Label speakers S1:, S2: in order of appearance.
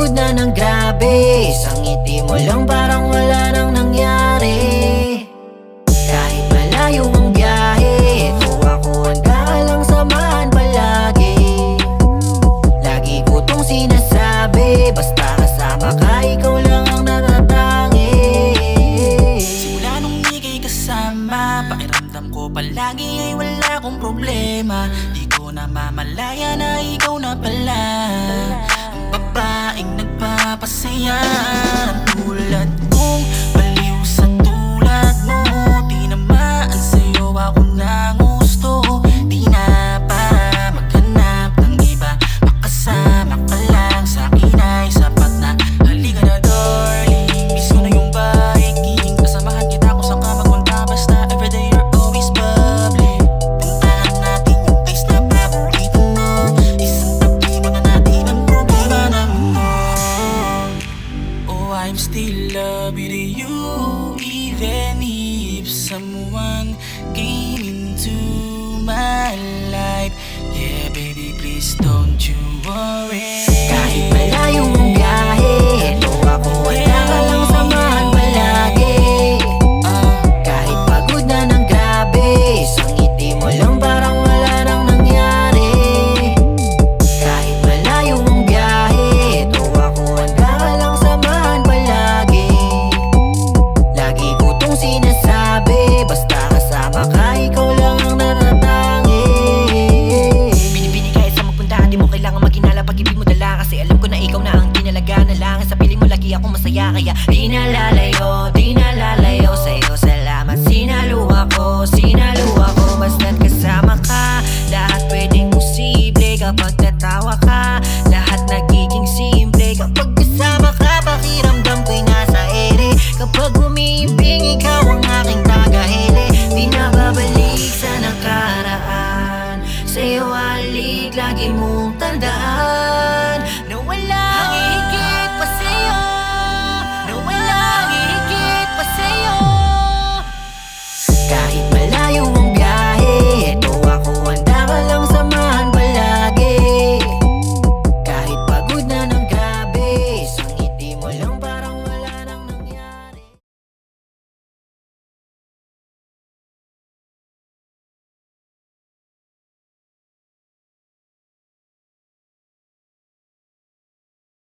S1: pagod na ng grabe, sa ngiti mo lang parang wala nang nangyari. Kahit malayo ang biyahe, ito ako handa lang samahan palagi. Lagi ko tong sinasabi, basta kasama ka, ikaw lang ang natatangi.
S2: Simula nung ika'y kasama, pakiramdam ko palagi ay wala akong problema. Di ko na mamalaya na ikaw na pala ang babaeng nagpapasaya. Ang tulad kong baliw sa tulad mo, di naman sa'yo ako na gusto. Di na para maghanap ng iba, makasama ka lang sa'kin ay sapat na. Halika na darling, miss ko na yung biking. Kasamahan kita kung saan ka magpunta, basta everyday you're always bubbly. Puntahan natin yung place na paborito mo, isang tabi mo na natin ang problema namin. Oh, I'm still loving you, even if someone came into my life. Yeah, baby, please don't you worry.